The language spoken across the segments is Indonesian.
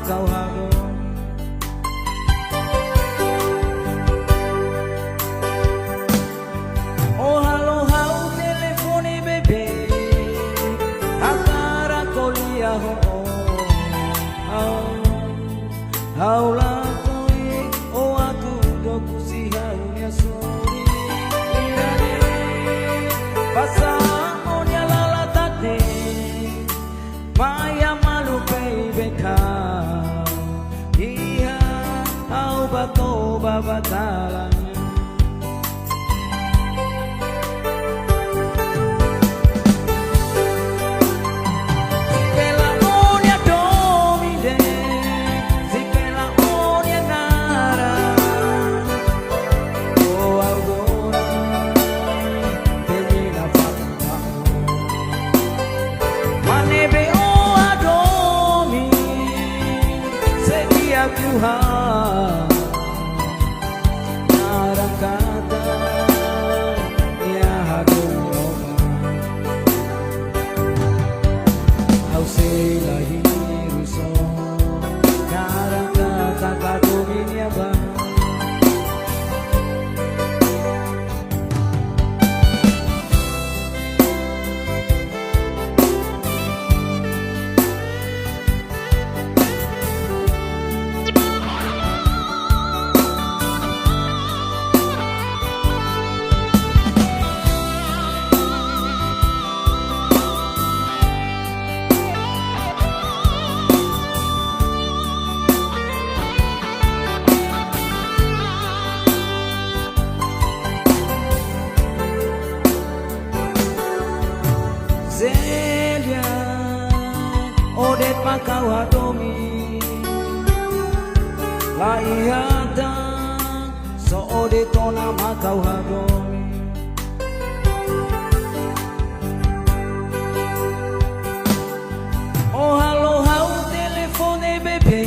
kau hado. Oh halo hau telefone bebe, akara kolia ho. Hau la koi o aku doku si hau nya suri irane pasa onya lala tate maya malu baby ka iya hau bato babatalanya. Tuhan narang kata ya haduh au selahi ruso narang kata kadumi apa Zelia odet makau hadomi la ihata so odet ona makau hadomi oh halo hau telefone bebe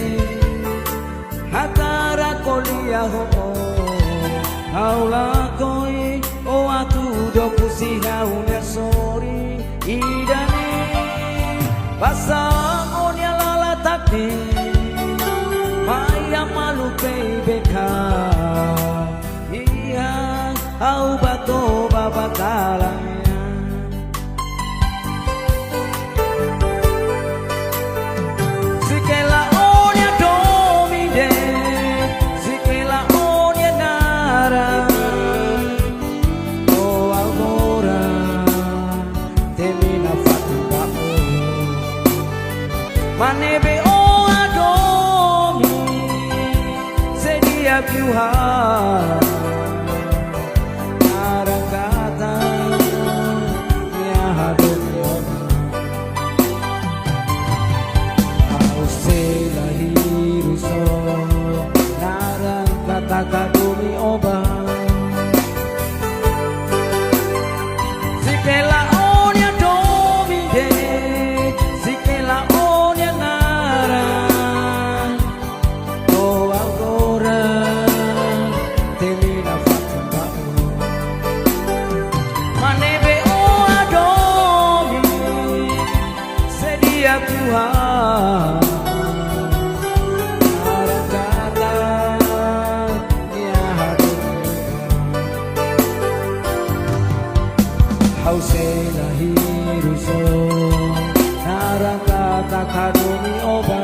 hatara kolia ho hau la koi oh atu doku si hau nya sori idane pasa onya lala tate maya malu baby ka iya au bato babatalanya. Sikela onya domide sikela onya nara oh agora temina fatima manebe o adomi sedia piuha narang kata ya hadomi au selahi ruso narang kata kadumi oba sikela onya domide sikela onya nara oh agora temina fatima manebe o adomi sedia Tuhan narang kata ya hadir hau selahi ruso narang kata kadumi oba